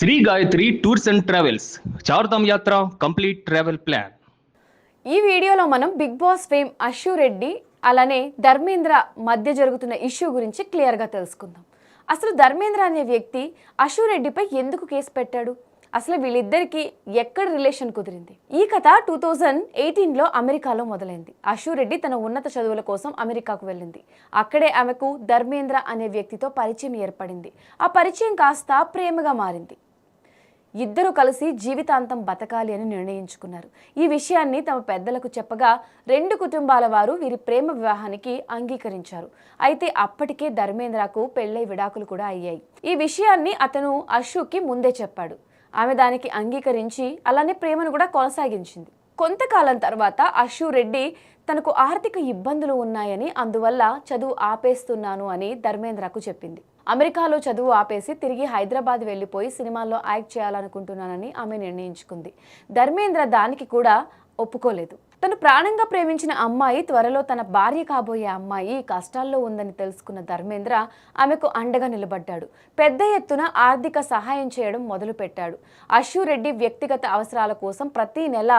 Shri Gayatri tours and travels Chardham yatra complete travel plan. ఈ వీడియోలో మనం Bigg Boss fame Ashu Reddy అలానే ధర్మేంద్ర మధ్య జరుగుతున్న ఇష్యూ గురించి క్లియర్గా తెలుసుకుందాం. అసలు ధర్మేంద్ర అనే వ్యక్తి అశు రెడ్డిపై ఎందుకు కేసు పెట్టాడు, అసలు వీళ్ళిద్దరికి ఎక్కడ రిలేషన్ కుదిరింది? ఈ కథ 2018లో అమెరికాలో మొదలైంది. అశు రెడ్డి తన ఉన్నత చదువుల కోసం అమెరికాకు వెళ్ళింది. అక్కడే ఆమెకు ధర్మేంద్ర అనే వ్యక్తితో పరిచయం ఏర్పడింది. ఆ పరిచయం కాస్త ప్రేమగా మారింది. ఇద్దరు కలిసి జీవితాంతం బతకాలి అని నిర్ణయించుకున్నారు. ఈ విషయాన్ని తమ పెద్దలకు చెప్పగా రెండు కుటుంబాల వారు వీరి ప్రేమ వివాహానికి అంగీకరించారు. అయితే అప్పటికే ధర్మేంద్రకు పెళ్లై విడాకులు కూడా అయ్యాయి. ఈ విషయాన్ని అతను అశుకి ముందే చెప్పాడు. ఆమె దానికి అంగీకరించి అలానే ప్రేమను కూడా కొనసాగించింది. కొంతకాలం తర్వాత అశు రెడ్డి తనకు ఆర్థిక ఇబ్బందులు ఉన్నాయని, అందువల్ల చదువు ఆపేస్తున్నాను అని ధర్మేంద్రకు చెప్పింది. అమెరికాలో చదువు ఆపేసి తిరిగి హైదరాబాద్ వెళ్ళిపోయి సినిమాల్లో యాక్ట్ చేయాలనుకుంటున్నానని ఆమె నిర్ణయించుకుంది. ధర్మేంద్ర దానికి కూడా ఒప్పుకోలేదు. తను ప్రాణంగా ప్రేమించిన అమ్మాయి, త్వరలో తన భార్య కాబోయే అమ్మాయి కష్టాల్లో ఉందని తెలుసుకున్న ధర్మేంద్ర ఆమెకు అండగా నిలబడ్డాడు. పెద్ద ఎత్తున ఆర్థిక సహాయం చేయడం మొదలుపెట్టాడు. అశు రెడ్డి వ్యక్తిగత అవసరాల కోసం ప్రతి నెల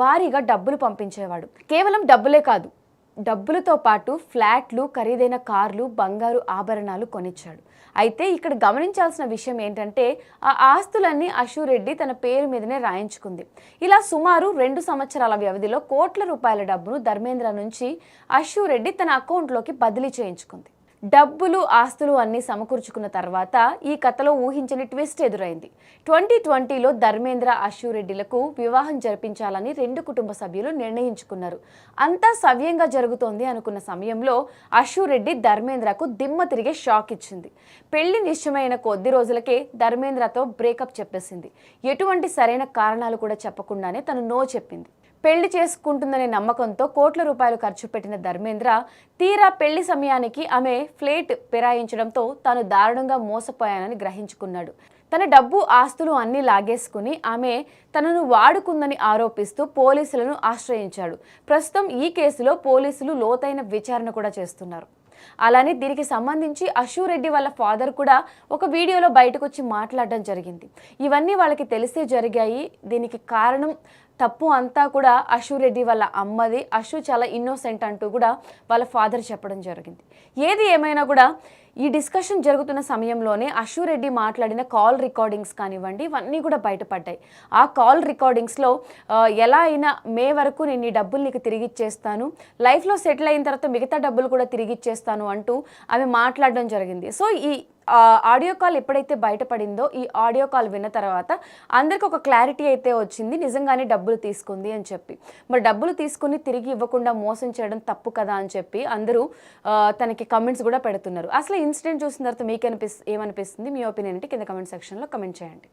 భారీగా డబ్బులు పంపించేవాడు. కేవలం డబ్బులే కాదు, డబ్బులతో పాటు ఫ్లాట్లు, ఖరీదైన కార్లు, బంగారు ఆభరణాలు కొనిచ్చాడు. అయితే ఇక్కడ గమనించాల్సిన విషయం ఏంటంటే ఆ ఆస్తులన్నీ అశు రెడ్డి తన పేరు మీదనే రాయించుకుంది. ఇలా సుమారు 2 సంవత్సరాల వ్యవధిలో కోట్ల రూపాయల డబ్బును ధర్మేంద్ర నుంచి అశు రెడ్డి తన అకౌంట్లోకి బదిలీ చేయించుకుంది. డబ్బులు, ఆస్తులు అన్నీ సమకూర్చుకున్న తర్వాత ఈ కథలో ఊహించని ట్విస్ట్ ఎదురైంది. 2020లో ధర్మేంద్ర, అశు రెడ్డిలకు వివాహం జరిపించాలని రెండు కుటుంబ సభ్యులు నిర్ణయించుకున్నారు. అంతా సవ్యంగా జరుగుతోంది అనుకున్న సమయంలో అశు రెడ్డి ధర్మేంద్రకు దిమ్మ తిరిగే షాక్ ఇచ్చింది. పెళ్లి నిశ్చయమైన కొద్ది రోజులకే ధర్మేంద్రతో బ్రేకప్ చెప్పేసింది. ఎటువంటి సరైన కారణాలు కూడా చెప్పకుండానే తను నో చెప్పింది. పెళ్లి చేసుకుంటుందనే నమ్మకంతో కోట్ల రూపాయలు ఖర్చు పెట్టిన ధర్మేంద్ర తీరా పెళ్లి సమయానికి ఆమె ఫ్లేట్ ఫిరాయించడంతో తాను దారుణంగా మోసపోయానని గ్రహించుకున్నాడు. తన డబ్బు, ఆస్తులు అన్నీ లాగేసుకుని ఆమె తనను వాడుకుందని ఆరోపిస్తూ పోలీసులను ఆశ్రయించాడు. ప్రస్తుతం ఈ కేసులో పోలీసులు లోతైన విచారణ కూడా చేస్తున్నారు. అలానే దీనికి సంబంధించి అశు రెడ్డి వాళ్ళ ఫాదర్ కూడా ఒక వీడియోలో బయటకు వచ్చి మాట్లాడడం జరిగింది. ఇవన్నీ వాళ్ళకి తెలిసే జరిగాయి. దీనికి కారణం, తప్పు అంతా కూడా అశు రెడ్డి వాళ్ళ అమ్మది, అశు చాలా ఇన్నోసెంట్ అంటూ కూడా వాళ్ళ ఫాదర్ చెప్పడం జరిగింది. ఏది ఏమైనా కూడా ఈ డిస్కషన్ జరుగుతున్న సమయంలోనే అశు రెడ్డి మాట్లాడిన కాల్ రికార్డింగ్స్ కానివ్వండి, ఇవన్నీ కూడా బయటపడ్డాయి. ఆ కాల్ రికార్డింగ్స్లో ఎలా అయినా మే వరకు నేను ఈ డబ్బులు నీకు తిరిగి ఇచ్చేస్తాను, లైఫ్లో సెటిల్ అయిన తర్వాత మిగతా డబ్బులు కూడా తిరిగి ఇచ్చేస్తాను అంటూ ఆమె మాట్లాడడం జరిగింది. సో ఈ ఆడియో కాల్ ఎప్పుడైతే బయటపడిందో, ఈ ఆడియో కాల్ విన్న తర్వాత అందరికి ఒక క్లారిటీ అయితే వచ్చింది, నిజంగానే డబ్బులు తీసుకుంది అని చెప్పి. మరి డబ్బులు తీసుకుని తిరిగి ఇవ్వకుండా మోసం చేయడం తప్పు కదా అని చెప్పి అందరూ తనకి కమెంట్స్ కూడా పెడుతున్నారు. అసలు ఇన్సిడెంట్ చూసిన తర్వాత మీకు ఏమనిపిస్తుంది? మీ ఒపీనియన్ అంటే కింద కమెంట్ సెక్షన్లో కమెంట్ చేయండి.